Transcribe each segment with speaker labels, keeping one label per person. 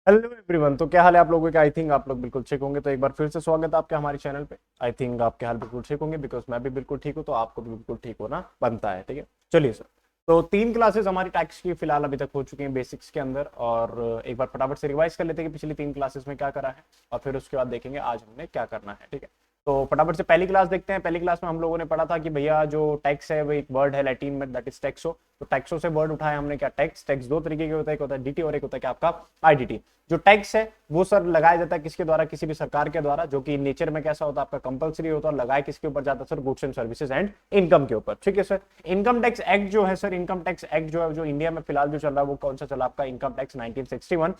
Speaker 1: Hello everyone. तो क्या हाल है आप लोगों का? आई थिंक आप लोग बिल्कुल ठीक होंगे। तो एक बार फिर से स्वागत है आपके हमारे चैनल पे। आई थिंक आपके हाल बिल्कुल ठीक होंगे बिकॉज मैं भी बिल्कुल ठीक हूँ, तो आपको भी बिल्कुल ठीक होना बनता है। ठीक है, चलिए सर। तो 3 क्लासेस हमारी टैक्स की फिलहाल अभी तक हो चुकी हैं बेसिक्स के अंदर, और एक बार फटाफट से रिवाइज कर लेते हैं कि पिछली 3 क्लासेस में क्या करा है, और फिर उसके बाद देखेंगे आज हमने क्या करना है। ठीक है, तो फटाफट से पहली क्लास देखते हैं। पहली क्लास में हम लोगों ने पढ़ा था कि भैया जो टैक्स है वो एक वर्ड है लैटिन में, दैट इज टैक्सो। तो टैक्सो से वर्ड उठाया हमने। क्या टैक्स? टैक्स दो तरीके के होता है, एक होता है डीटी और एक होता है क्या आपका आईडीटी। जो टैक्स है वो सर लगाया जाता है किसके द्वारा? किसी भी सरकार के द्वारा, जो कि नेचर में कैसा होता है आपका कंपलसरी होता है, और लगाए किसके ऊपर जाता है sir? Goods and services and income के ऊपर। ठीक है सर। इनकम टैक्स एक्ट जो है सर, इनकम टैक्स एक्ट जो है जो इंडिया में फिलहाल जो चल रहा है वो कौन सा चला? आपका इनकम टैक्स 1961।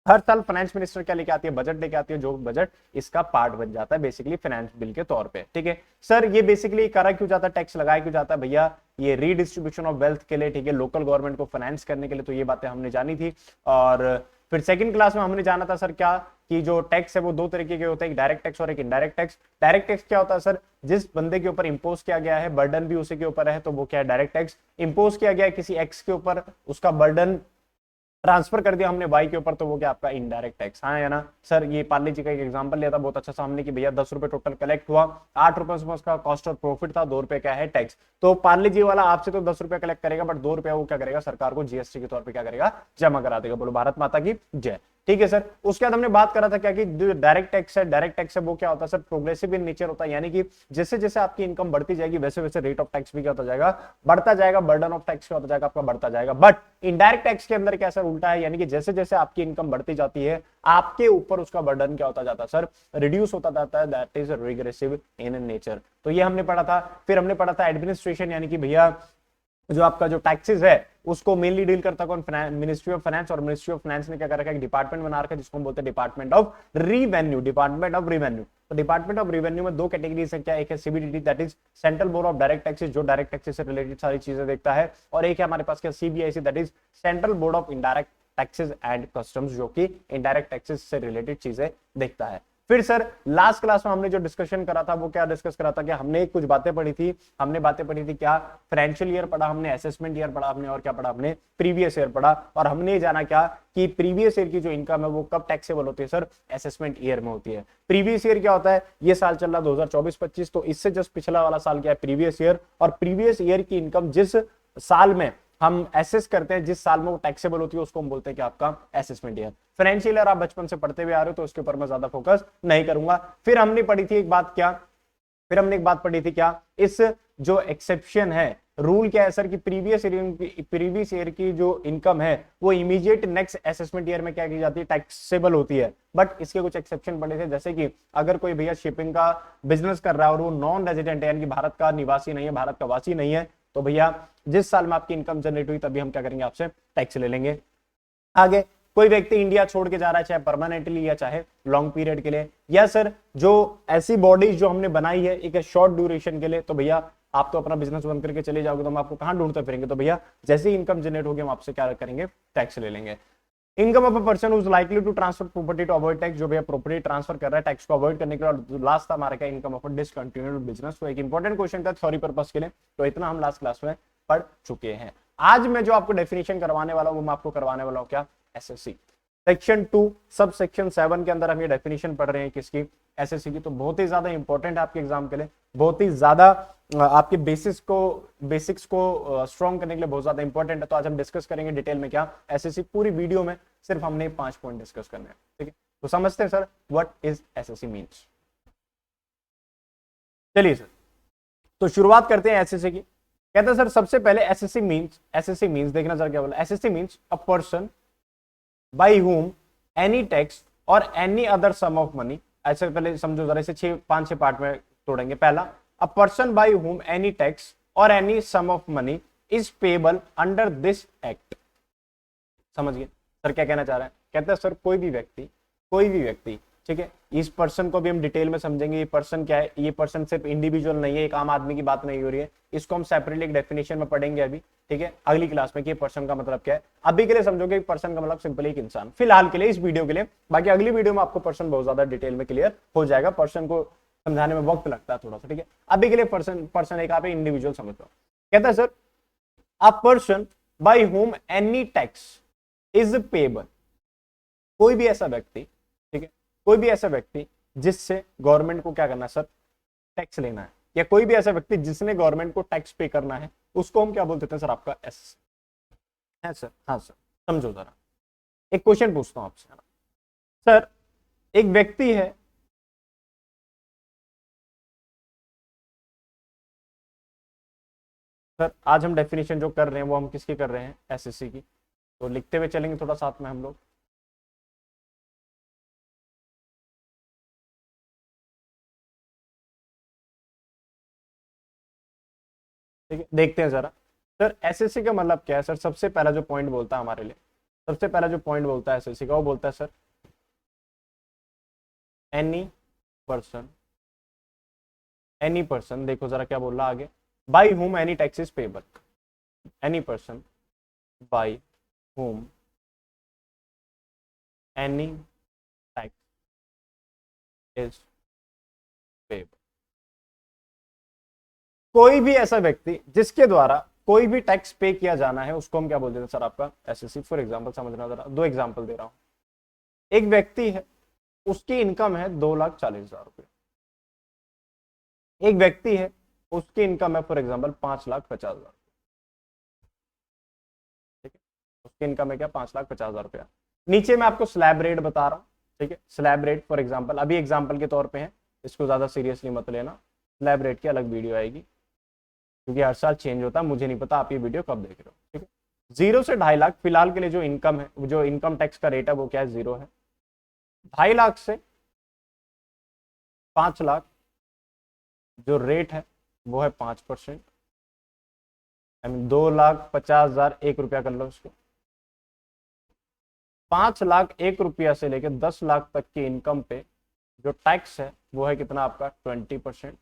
Speaker 1: हर साल फाइनेंस मिनिस्टर क्या लेके आती है? बजट लेके आती है, जो बजट इसका पार्ट बन जाता है बेसिकली फाइनेंस बिल के तौर पे। ठीक है सर, ये बेसिकली करा क्यों जाता है? टैक्स लगाया क्यों जाता है भैया? ये रीडिस्ट्रीब्यूशन ऑफ वेल्थ के लिए, ठीक है, लोकल गवर्नमेंट को फाइनेंस करने के लिए। तो ये बातें हमने जानी थी। और फिर सेकंड क्लास में हमने जाना था सर क्या, कि जो टैक्स है वो दो तरीके के होते हैं, एक डायरेक्ट टैक्स और एक इनडायरेक्ट टैक्स। डायरेक्ट टैक्स क्या होता है सर? जिस बंदे के ऊपर इंपोज किया गया है, बर्डन भी उसी के ऊपर है, तो वो क्या है? Direct tax. इंपोज किया गया है किसी एक्स के ऊपर, उसका बर्डन ट्रांसफर कर दिया हमने वाई के ऊपर, तो वो क्या आपका इनडायरेक्ट टैक्स। हाँ या ना सर? ये पार्ले जी का एक एग्जांपल लिया था बहुत अच्छा सामने, कि भैया 10 रुपए टोटल कलेक्ट हुआ, 8 रुपए उसका कॉस्ट और प्रॉफिट था, 2 रुपए क्या है? टैक्स। तो पार्ले जी वाला आपसे तो 10 रुपए कलेक्ट करेगा, बट 2 रुपया वो क्या करेगा? सरकार को जीएसटी के तौर पर क्या करेगा? जमा करा देगा। बोलो भारत माता की जय। ठीक है सर। उसके बाद हमने बात करा था क्या, कि डायरेक्ट टैक्स है, डायरेक्ट टैक्स है वो क्या होता है सर? प्रोग्रेसिव इन नेचर होता है, यानी कि जैसे जैसे आपकी इनकम बढ़ती जाएगी वैसे वैसे रेट ऑफ टैक्स भी क्या होता जाएगा? बढ़ता जाएगा। बर्डन ऑफ टैक्स क्या होता जाएगा? आपका बढ़ता जाएगा। बट इनडायरेक्ट टैक्स के अंदर क्या सर? उल्टा है, यानी कि जैसे जैसे आपकी इनकम बढ़ती जाती है आपके ऊपर उसका बर्डन क्या होता जाता है सर? रिड्यूस होता जाता है। That is regressive in nature. तो ये हमने पढ़ा था। फिर हमने पढ़ा था एडमिनिस्ट्रेशन, यानी कि भैया जो आपका जो टैक्सेस है उसको मेनली डील करता कौन? Ministry of finance. और मिनिस्ट्री ऑफ फाइनेंस ने क्या कर रखा है? डिपार्टमेंट बना रखा है जिसको हम बोलते हैं department of revenue. Department of revenue. तो डिपार्टमेंट ऑफ रिवेन्यू में दो कैटेगरीज है। क्या? एक है CBDT, that is central board of direct taxes, जो डायरेक्ट टैक्सेस से रिलेटेड सारी चीजें देखता है। और एक है हमारे पास क्या? CBIC, that is central board of indirect taxes and customs, जो कि इनडायरेक्ट टैक्सेस से रिलेटेड चीजें देखता है। फिर सर लास्ट क्लास में हमने जो डिस्कशन करा था वो क्या डिस्कस करा था? कि हमने कुछ बातें पढ़ी थी। हमने बातें पढ़ी थी क्या? फाइनेंशियल ईयर पढ़ा हमने, असेसमेंट ईयर पढ़ा हमने, और क्या पढ़ा हमने? प्रीवियस ईयर पढ़ा। और हमने ये जाना क्या, कि प्रीवियस ईयर की जो इनकम है वो कब टैक्सेबल होती है सर? असेसमेंट ईयर में होती है। प्रीवियस ईयर क्या होता है? ये साल चल रहा 2024-25, तो इससे जस्ट पिछला वाला साल क्या है? Previous year. और प्रीवियस ईयर की इनकम जिस साल में हम एसेस करते हैं, जिस साल में वो टैक्सेबल होती है, उसको हम बोलते हैं कि आपका असेसमेंट ईयर। फाइनेंशियल ईयर आप बचपन से पढ़ते हुए आ रहे हो, तो उसके ऊपर मैं ज्यादा फोकस नहीं करूंगा। फिर हमने पढ़ी थी एक बात क्या, फिर हमने एक बात पढ़ी थी क्या, इस जो एक्सेप्शन है, रूल क्या है सर? कि प्रीवियस ईयर की जो इनकम है वो इमीडिएट नेक्स्ट असेसमेंट ईयर में क्या की जाती है? टैक्सेबल होती है। बट इसके कुछ एक्सेप्शन पड़े थे, जैसे कि अगर कोई भैया शिपिंग का बिजनेस कर रहा है और वो नॉन रेजिडेंट है, यानी कि भारत का निवासी नहीं है, भारत का वासी नहीं है, तो भैया जिस साल में आपकी इनकम जनरेट हुई तभी हम क्या करेंगे? आपसे टैक्स ले लेंगे। आगे कोई व्यक्ति इंडिया छोड़ के जा रहा है, चाहे परमानेंटली या चाहे लॉन्ग पीरियड के लिए, या सर जो ऐसी बॉडीज जो हमने बनाई है एक शॉर्ट ड्यूरेशन के लिए, तो भैया आप तो अपना बिजनेस बंद करके चले जाओगे, तो हम आपको कहां ढूंढते फिरेंगे? तो भैया जैसे ही इनकम जनरेट होगी हम आपसे क्या करेंगे? टैक्स ले लेंगे। Income of a person who is likely to transfer property to avoid tax, जो भैया प्रॉपर्टी ट्रांसफर कर रहा है टैक्स को अवॉइड करने के लिए। और लास्ट था हमारा क्या? Income of a discontinued business. तो एक इंपॉर्टेंट क्वेश्चन था थ्योरी पर्पस के लिए, तो इतना हम लास्ट क्लास में पढ़ चुके हैं। आज मैं जो आपको डेफिनेशन करवाने वाला हूं वो मैं आपको करवाने वाला हूं क्या? एसएससी सेक्शन 2 सब सेक्शन 7 के अंदर हम ये डेफिनेशन पढ़ रहे हैं किसकी? एसएससी की। तो बहुत ही ज्यादा इंपॉर्टेंट है आपके एग्जाम के लिए, बहुत ही ज्यादा आपके बेसिक्स को स्ट्रॉन्ग करने के लिए बहुत ज्यादा इंपॉर्टेंट है। तो आज हम डिस्कस करेंगे डिटेल में क्या? एसएससी पूरी वीडियो में सिर्फ हमने 5 पॉइंट डिस्कस करने हैं। ठीक है, तो समझते हैं sir what is SSC means. चलिए सर, तो शुरुआत करते हैं एसएससी की। कहते हैं सर सबसे पहले एसएससी मीन्स देखना सर क्या बोला? SSC means a person by whom any tax or any other sum of money। ऐसे पहले समझो जरा, इसे 5-6 पार्ट में तोड़ेंगे। पहला, a person by whom any tax or any sum of money is payable under this act। समझ गए सर क्या कहना चाह रहे हैं? कहते हैं सर कोई भी व्यक्ति, ठीक है, इस पर्सन को भी हम डिटेल में समझेंगे। ये पर्सन क्या है? ये पर्सन सिर्फ इंडिविजुअल नहीं है, एक आम आदमी की बात नहीं हो रही है। इसको हम सेपरेटली एक डेफिनेशन में पढ़ेंगे अभी, ठीक है, अगली क्लास में, कि पर्सन का मतलब क्या है। अभी के लिए समझोगे पर्सन का मतलब सिंपली एक इंसान, फिलहाल के लिए, इस वीडियो के लिए। बाकी अगली वीडियो में आपको पर्सन बहुत ज्यादा डिटेल में क्लियर हो जाएगा। पर्सन को समझाने में वक्त लगता है थोड़ा सा, ठीक है। अभी के लिए पर्सन एक आप इंडिविजुअल समझ लो। कहता है sir a person by home any tax is payable, कोई भी ऐसा व्यक्ति, ठीक है, कोई भी ऐसा व्यक्ति जिससे गवर्नमेंट को क्या करना है सर, टैक्स लेना है, या कोई भी ऐसा व्यक्ति जिसने गवर्नमेंट को टैक्स पे करना है, उसको हम क्या बोल देते हैं सर, आपका एस है सर। हाँ सर, समझो जरा, एक क्वेश्चन पूछता हूं आपसे, है ना सर, एक व्यक्ति है, सर आज हम डेफिनेशन जो कर रहे हैं वो हम किसकी कर रहे हैं, एसएससी की, तो लिखते हुए चलेंगे थोड़ा साथ में हम लोग। ठीक है, देखते हैं जरा सर, एसएससी का मतलब क्या है सर। सबसे पहला जो पॉइंट बोलता है हमारे लिए, सबसे पहला जो पॉइंट बोलता है एसएससी का, वो बोलता है sir, any person, any person, देखो जरा क्या बोल रहा है आगे, बाई हुम any tax is payable, any person by हुम एनी टैक्स इज पेबल। कोई भी ऐसा व्यक्ति जिसके द्वारा कोई भी टैक्स पे किया जाना है, उसको हम क्या बोल देते हैं सर, आपका एसएससी। फॉर एग्जांपल समझना जरा, दो एग्जांपल दे रहा हूं। एक व्यक्ति है, उसकी इनकम है 2,40,000 रुपये। एक व्यक्ति है, उसकी इनकम है फॉर एग्जांपल 5,50,000। ठीक है, उसकी इनकम है क्या, 5,50,000 रुपया। नीचे मैं आपको स्लैब रेट बता रहा हूँ, ठीक है, स्लैब रेट फॉर एग्जांपल, अभी एग्जांपल के तौर पे है, इसको ज्यादा सीरियसली मत लेना, स्लैब रेट की अलग वीडियो आएगी, क्योंकि हर साल चेंज होता है, मुझे नहीं पता आप ये वीडियो कब देख रहे हो। ठीक है, 0 से 2.5 लाख फिलहाल के लिए जो इनकम है, जो इनकम टैक्स का रेट है वो क्या है, 0 है। 2.5 लाख से 5 लाख जो रेट है वो है 5%, आई मीन 2,50,000 1 रुपया कर लो उसको। 5,01,000 से लेकर 10 लाख तक की इनकम पे जो टैक्स है वो है कितना, आपका 20%।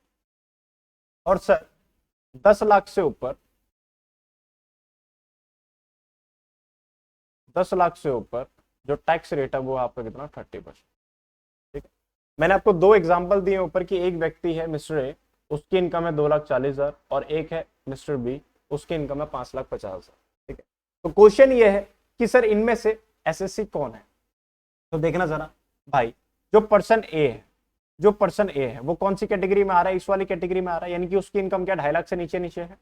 Speaker 1: और सर 10 लाख से ऊपर, 10 लाख से ऊपर जो टैक्स रेट है वो आपका कितना, 30%। ठीक है, मैंने आपको दो एग्जांपल दिए ऊपर की, एक व्यक्ति है मिस्टर ए, उसकी इनकम है 2,40,000, और एक है मिस्टर बी, उसकी इनकम है 5,50,000। ठीक है, तो क्वेश्चन ये है कि सर इनमें से एसएससी कौन है। तो देखना जरा भाई, जो पर्सन ए है, जो पर्सन ए है वो कौन सी कैटेगरी में आ रहा है, इस वाली कैटेगरी में आ रहा है, यानी कि उसकी इनकम क्या 2.5 लाख से नीचे नीचे है,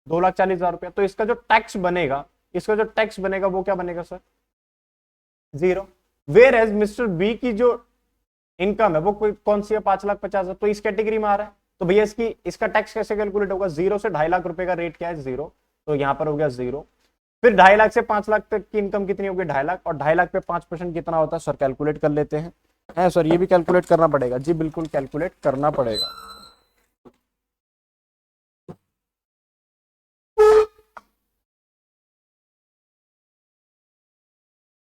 Speaker 1: 2,40,000 रुपया। तो इसका जो टैक्स बनेगा, इसका जो टैक्स बनेगा वो क्या बनेगा sir, 0। Whereas mister B की जो इनकम है वो कोई कौन सी है, 5,50,000, तो इस कैटेगरी में आ रहा है। तो भैया इसका टैक्स कैसे कैलकुलेट होगा, 0 से 2.5 लाख रुपए का रेट क्या है, 0, तो यहां पर हो गया 0। फिर 2.5 लाख से 5 लाख तक की इनकम कितनी होगी, 2.5 लाख, और 2.5 लाख पे 5% कितना होता है सर, कैलकुलेट कर लेते हैं। है सर, ये भी कैलकुलेट करना पड़ेगा जी, बिल्कुल कैलकुलेट करना पड़ेगा।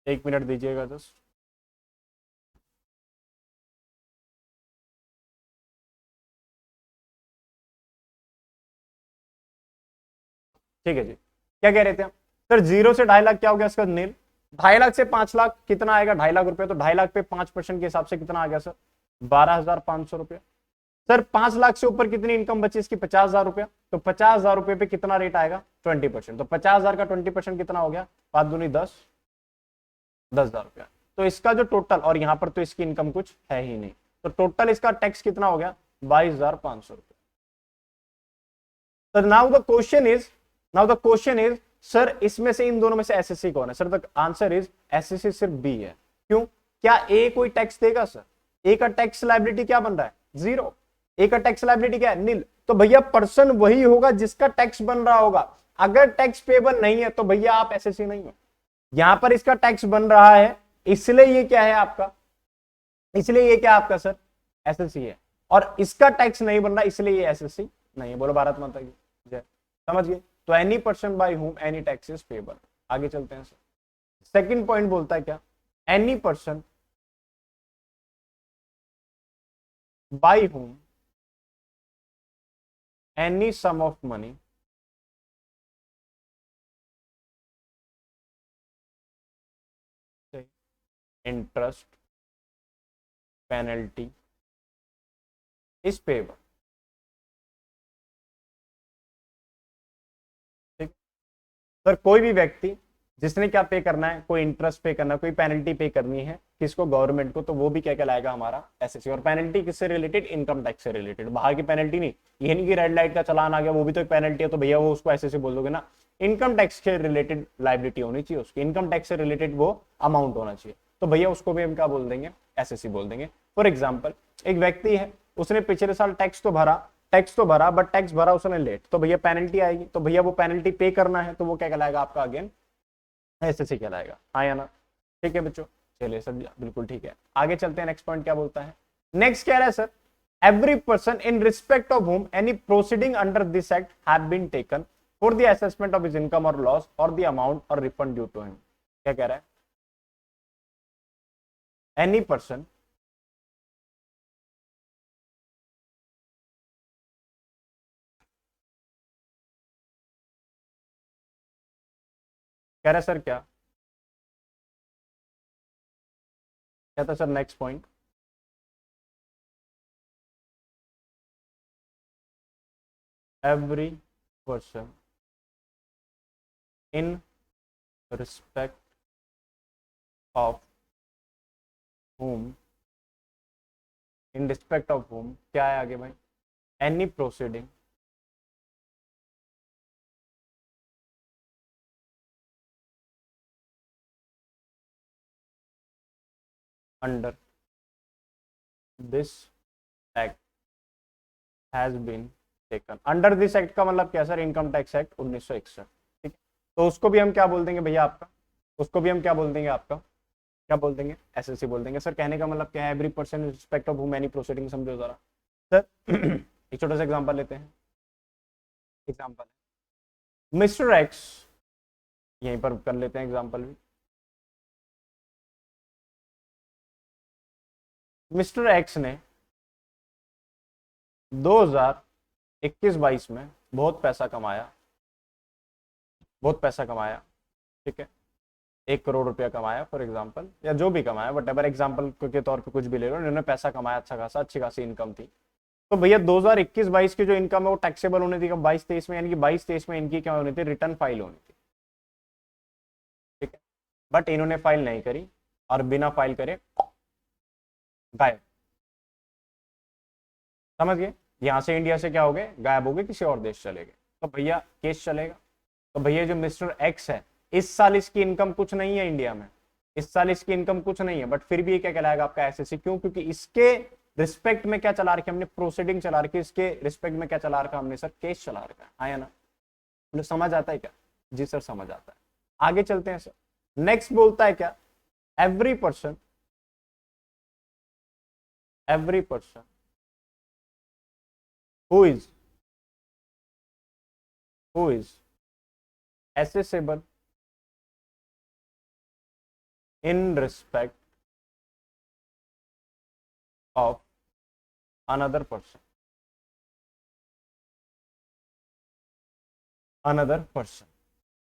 Speaker 1: एक मिनट दीजिएगा जस्ट। ठीक है जी, क्या कह रहे थे हम सर, 0 से 2.5 लाख क्या हो गया इसका, नील। 2.5 लाख से 5 लाख कितना आएगा, 2.5 लाख रुपए, तो 2.5 लाख पे 5% के हिसाब से कितना आ गया सर, 12,500 रुपया। सर 5 लाख से ऊपर कितनी इनकम बची इसकी, 50,000 रुपया, तो 50,000 रुपये पे कितना रेट आएगा, 20%। तो 50,000 का 20% कितना हो गया, 5 दूनी 10, 10,000 रुपया। तो इसका जो टोटल, और यहाँ पर तो इसकी इनकम कुछ है ही नहीं, तो टोटल इसका टैक्स कितना हो गया, 22,500 रुपया। तो now the question is sir, इसमें से इन दोनों में से एसएससी कौन है sir. The answer is SSC सिर्फ बी है। क्यों, क्या ए कोई टैक्स देगा सर, ए का टैक्स लायबिलिटी क्या बन रहा है, 0, ए का टैक्स लायबिलिटी क्या है, नील। तो भैया पर्सन वही होगा जिसका टैक्स बन रहा होगा, अगर टैक्स पेबल नहीं है तो भैया आप एसएससी नहीं हो। यहां पर इसका टैक्स बन रहा है, इसलिए ये क्या है आपका, इसलिए ये क्या आपका सर, एसएससी है, और इसका टैक्स नहीं बन रहा इसलिए ये एसएससी नहीं है। बोलो भारत माता की जय। समझ गए, तो any person by whom any tax is payable. आगे चलते हैं सर, सेकंड पॉइंट बोलता है क्या, any person by whom any sum of money interest penalty is payable. ठीक, सर कोई भी व्यक्ति जिसने क्या पे करना है, कोई इंटरेस्ट पे करना है, कोई पेनल्टी पे करनी है किसको, गवर्नमेंट को, तो वो भी क्या कहलाएगा हमारा एसएससी। और पेनल्टी किससे रिलेटेड, इनकम टैक्स से रिलेटेड, बाहर की पेनल्टी नहीं, ये नहीं कि रेड लाइट का चलान आ गया वो भी तो एक पेनल्टी है तो भैया वो उसको एसएससी बोल दोगे ना, इनकम टैक्स के रिलेटेड लाइबिलिटी होनी चाहिए उसकी, इनकम टैक्स से रिलेटेड वो अमाउंट होना चाहिए, तो भैया उसको भी हम क्या बोल देंगे, एसएससी बोल देंगे। फॉर एग्जाम्पल एक व्यक्ति है, उसने पिछले साल टैक्स तो भरा बट टैक्स भरा उसने लेट, तो भैया पेनल्टी आएगी, तो भैया वो पेनल्टी पे करना है तो वो क्या कहलाएगा आपका, अगेन एसएससी कहलाएगा, हाँ या ना। ठीक है बच्चों, चलिए सर बिल्कुल ठीक है, आगे चलते हैं। नेक्स्ट पॉइंट क्या बोलता है, नेक्स्ट कह रहा है sir, every person in respect of whom any proceeding under this act have been taken for the assessment of his income or loss or the amount or refund due to him. क्या कह रहा है, any person कह रहा है sir, क्या कहता है sir, next point, every person in respect of whom, in respect of whom क्या है आगे भाई, any proceeding under this act has been taken. Under this act का मतलब क्या सर, इनकम टैक्स एक्ट 1961, ठीक है, तो उसको भी हम क्या बोल देंगे भैया आपका, उसको भी हम क्या बोल देंगे आपका, क्या बोल देंगे, एसएससी बोल देंगे। सर कहने का मतलब क्या है, every person respect of whom any proceeding, समझो जरा सर। एक छोटा सा एग्जांपल लेते हैं, एग्जांपल मिस्टर एक्स, यहीं पर कर लेते हैं एग्जांपल भी, मिस्टर एक्स ने 2021-22 में बहुत पैसा कमाया, बहुत पैसा कमाया, ठीक है, 1 करोड़ रुपया कमाया फॉर एग्जाम्पल, या जो भी कमाया वट एवर, एग्जाम्पल के तौर पे कुछ भी ले लो, इन्होंने पैसा कमाया अच्छा खासा, अच्छी खासी इनकम थी, तो भैया 2021-22 की जो इनकम है वो टैक्सेबल होनी थी कब, 22-23 में, यानी कि 22-23 में इनकी क्या होनी थी, रिटर्न फाइल होनी थी, ठीक है, बट इन्होंने फाइल नहीं करी और बिना फाइल करे गायब, समझ गए, यहां से इंडिया से क्या हो गए, गायब हो गए, किसी और देश चले गए, तो भैया केस चलेगा। तो भैया जो मिस्टर एक्स है, इस साल इसकी इनकम कुछ नहीं है इंडिया में, इस साल इसकी इनकम कुछ नहीं है, बट फिर भी ये क्या कहलाएगा आपका एसएससी, क्यों, क्योंकि इसके रिस्पेक्ट में क्या चला रखा हमने, प्रोसीडिंग चला रखी, इसके रिस्पेक्ट में क्या चला रखा हमने सर, केस चला रखा है, हाँ या ना, मतलब समझ आता है क्या, जी सर समझ आता है। आगे चलते हैं सर, नेक्स्ट बोलता है क्या, every person who is accessible in respect of another person,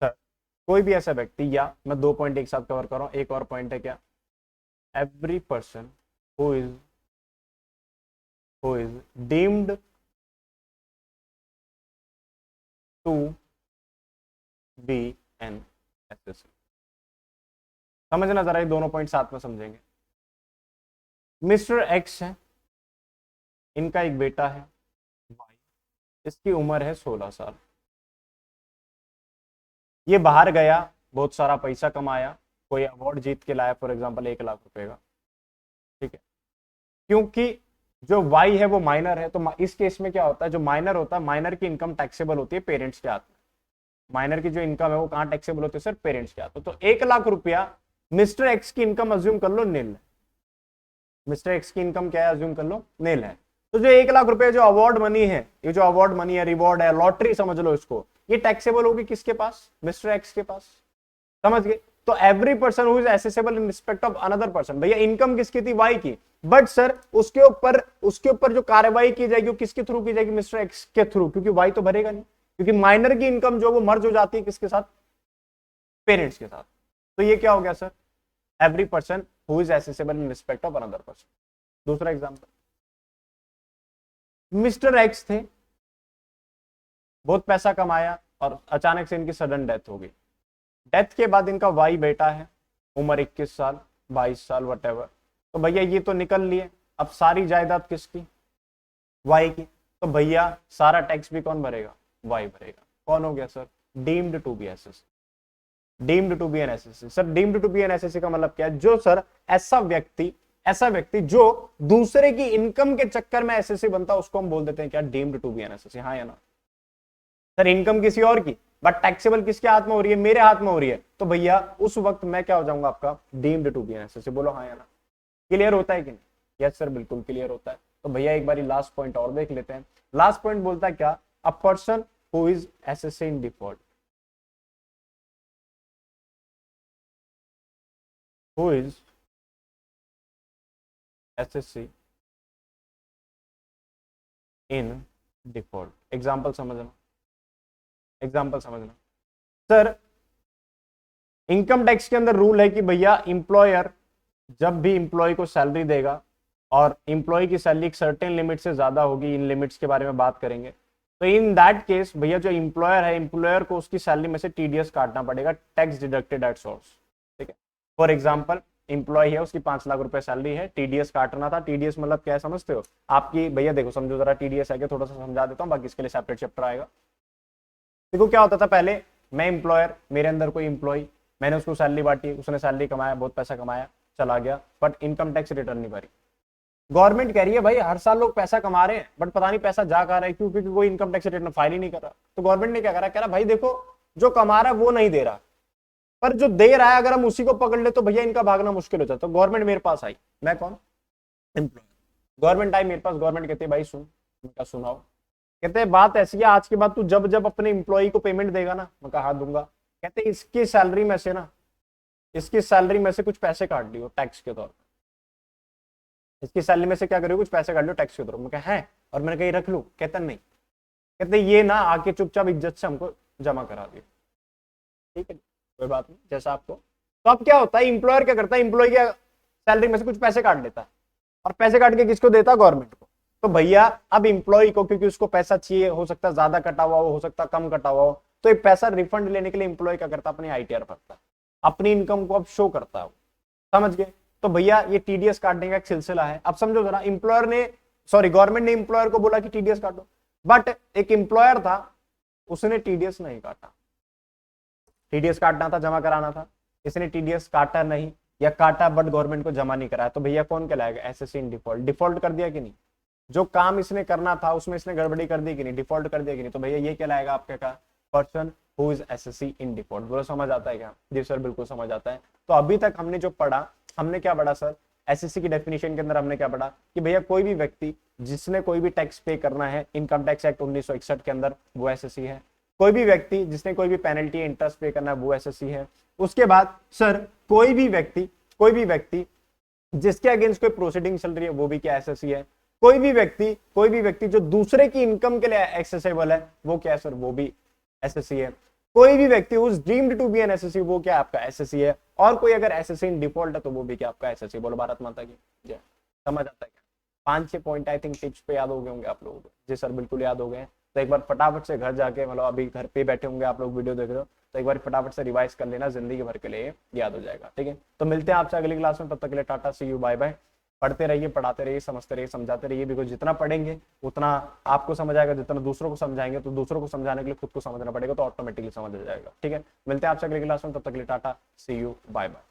Speaker 1: sir कोई भी ऐसा व्यक्ति, या मैं 2 पॉइंट एक साथ कवर कर रहा हूं, एक और पॉइंट है क्या, every person who is deemed to be an assessee. समझना जरा, ये दोनों पॉइंट साथ में समझेंगे। मिस्टर एक्स है, इनका एक बेटा है वाई, इसकी उम्र है 16 साल, ये बाहर गया, बहुत सारा पैसा कमाया, कोई अवार्ड जीत के लाया, फॉर एग्जांपल 1 लाख रुपए का, ठीक है, क्योंकि जो वाई है वो माइनर है, तो इस केस में क्या होता है, जो माइनर होता है, माइनर की इनकम टैक्सेबल होती है पेरेंट्स के हाथ में, माइनर की जो इनकम है वो कहां टैक्सेबल होती है सर, पेरेंट्स के हाथ में, तो 1 लाख रुपया मिस्टर एक्स की इनकम अज्यूम कर लो नील, मिस्टर एक्स की इनकम क्या है, अज्यूम कर लो नील है, तो जो 1 लाख रुपए जो अवार्ड मनी है, ये जो अवार्ड मनी है, रिवॉर्ड है, लॉटरी समझ लो इसको, ये टैक्सेबल होगी किसके पास, मिस्टर एक्स के पास, समझ गए। तो every person who is accessible in respect of another person, भैया इनकम किसकी थी, वाई की, बट सर उसके ऊपर जो कार्रवाई की जाएगी वो किसके थ्रू की जाएगी, मिस्टर एक्स के थ्रू, क्योंकि वाई तो भरेगा नहीं, क्योंकि माइनर की इनकम जो वो मर्ज हो जाती है किसके साथ, पेरेंट्स के साथ, तो ये क्या हो गया sir, every person who is accessible in respect of another person. दूसरा एग्जांपल, मिस्टर एक्स थे, बहुत पैसा कमाया और अचानक से इनकी सडन डेथ हो गई, डेथ के बाद इनका वाई बेटा है, उम्र 21 साल 22 साल वटेवर, तो भैया ये तो निकल लिए। अब सारी जायदाद किसकी, वाई की, तो भैया सारा टैक्स भी कौन भरेगा, वाई भरेगा। कौन हो गया sir, deemed to be assessee, deemed to be an assessee. Sir deemed to be an assessee का मतलब क्या है, जो सर ऐसा व्यक्ति जो दूसरे की इनकम के चक्कर में एसएससी बनता है उसको हम बोल देते हैं क्या, deemed to be an assessee. हाँ या ना सर, इनकम किसी और की बट टैक्सेबल किसके हाथ में हो रही है, मेरे हाथ में हो रही है, तो भैया उस वक्त मैं क्या हो जाऊंगा आपका, deemed to be an assessee. बोलो हाँ या ना, क्लियर होता है कि नहीं, यस सर बिल्कुल क्लियर होता है। तो भैया एक बार लास्ट पॉइंट और देख लेते हैं। लास्ट पॉइंट बोलता है क्या, अ person who is assessee in default, who is assessee in default. Example समझना, एग्जाम्पल समझना सर, इनकम टैक्स के अंदर रूल है कि भैया इंप्लॉयर जब भी इंप्लॉय को सैलरी देगा और इंप्लॉय की सैलरी एक सर्टेन लिमिट से ज्यादा होगी, इन लिमिट्स के बारे में बात करेंगे, तो इन दैट केस भैया जो इंप्लॉयर है, इंप्लॉयर को उसकी सैलरी में से टीडीएस काटना पड़ेगा, टैक्स डिडक्टेड एट सोर्स। ठीक है, फॉर एग्जाम्पल इंप्लॉय है, उसकी 5 लाख रुपए सैलरी है, टीडीएस काटना था। टीडीएस मतलब क्या है समझते हो, आपकी भैया देखो समझो जरा, टीडीएस है, थोड़ा सा समझा देता हूँ, बाकी इसके लिए सेपरेट चैप्टर आएगा। देखो क्या होता था पहले, मैं इंप्लॉयर, मेरे अंदर कोई इंप्लॉय, मैंने उसको सैलरी बांटी, उसने सैलरी कमाया, बहुत पैसा कमाया, चला गया, बट इनकम टैक्स रिटर्न नहीं भरी। गवर्नमेंट कह रही है भाई हर साल लोग पैसा कमा रहे हैं बट पता नहीं पैसा जा कहाँ रहा है, क्यों, क्योंकि कोई इनकम टैक्स रिटर्न फाइल ही नहीं कर रहा। तो गवर्नमेंट ने क्या करा, कह रहा भाई देखो जो कमा रहा है वो नहीं दे रहा, पर जो दे रहा है अगर हम उसी को पकड़ ले तो भैया इनका भागना मुश्किल हो जाता। तो गवर्नमेंट मेरे पास आई, मैं कौन, एम्प्लॉय, गवर्नमेंट आई मेरे पास, गवर्नमेंट कहती है भाई सुन, मैं क्या सुनाओ, कहते हैं बात ऐसी है आज के बाद तू जब जब अपने इंप्लॉय को पेमेंट देगा ना, मैं कहा दूंगा, कहते इसकी सैलरी में से ना, इसकी सैलरी में से कुछ पैसे काट लियो टैक्स के तौर पर, इसकी सैलरी में से क्या करियो, कुछ पैसे काट लियो टैक्स के तौर पर। मैं कहा है, और मैंने कहीं रख लूं, कहता नहीं, कहते ये ना आके चुपचाप इज्जत से हमको जमा करा दियो। ठीक है कोई बात नहीं, जैसा आपको। तो अब क्या होता है, इंप्लॉयर क्या करता है, इंप्लॉय की सैलरी में से कुछ पैसे काट लेता है, और पैसे काट के किसको देता है, गवर्नमेंट को। तो भैया अब इंप्लॉय को, क्योंकि उसको पैसा चाहिए, हो सकता है ज्यादा कटा हुआ हो सकता है कम कटा हुआ हो, तो एक पैसा रिफंड लेने के लिए इंप्लॉय क्या करता है, अपनी आईटीआर भरता है, अपनी इनकम को अब शो करता है, समझ गए। तो भैया ये टीडीएस काटने का एक सिलसिला है। अब समझो जरा, इंप्लॉयर ने, सॉरी गवर्नमेंट ने इंप्लॉयर को बोला कि टीडीएस काटो, बट एक इंप्लॉयर था उसने टीडीएस नहीं काटा, टीडीएस काटना था, जमा कराना था, इसने टीडीएस काटा नहीं, या काटा बट गवर्नमेंट को जमा नहीं कराया, तो भैया कौन कहलाएगा, एसएससी इन डिफॉल्ट। डिफॉल्ट कर दिया कि नहीं, जो काम इसने करना था उसमें इसने गड़बड़ी कर दी कि नहीं, डिफॉल्ट कर दिया कि नहीं, तो भैया ये कहलाएगा आपके का person who is assessee in default. बोलो समझ आता है क्या, जी सर बिल्कुल समझ आता है। तो अभी तक हमने जो पढ़ा, हमने क्या पढ़ा सर, एसएससी की डेफिनेशन के अंदर हमने क्या पढ़ा कि भैया कोई भी व्यक्ति जिसने कोई भी टैक्स पे करना है इनकम टैक्स एक्ट 1961 के अंदर, वो एसएससी है। कोई भी व्यक्ति जिसने कोई भी पेनल्टी इंटरेस्ट पे करना है वो एसएससी है। उसके बाद सर कोई भी व्यक्ति जिसके अगेंस्ट कोई प्रोसीडिंग चल रही है वो भी क्या एसएससी है। कोई भी व्यक्ति जो दूसरे की इनकम के लिए एक्सेसिबल है वो क्या है सर, वो भी एसएससी है। कोई भी व्यक्ति उस deemed to be an assessee वो क्या आपका एसएससी है। और कोई अगर एसएससी इन डिफॉल्ट है तो वो भी क्या आपका एसएससी। बोलो भारत माता की जय। समझ आता है क्या, 5-6 पॉइंट आई थिंक टिप्स पे याद हो गए होंगे आप लोगों को। जी सर बिल्कुल याद हो गए। तो एक बार फटाफट से घर जाके, मतलब अभी घर पे बैठे होंगे आप लोग वीडियो देख रहे हो, तो एक बार फटाफट से रिवाइज कर लेना, जिंदगी भर के लिए याद हो जाएगा। ठीक है, तो मिलते हैं आपसे अगली क्लास में, तब तक के लिए टाटा, सी यू, बाय बाय। पढ़ते रहिए, पढ़ाते रहिए, समझते रहिए, समझाते रहिए, बिकॉज जितना पढ़ेंगे उतना आपको समझ आएगा, जितना दूसरों को समझाएंगे तो दूसरों को समझाने के लिए खुद को समझना पड़ेगा, तो ऑटोमेटिकली समझ आ जाएगा। ठीक है, मिलते हैं आपसे अगली क्लास में, तब तक के लिए टाटा, सी यू, बाय बाय।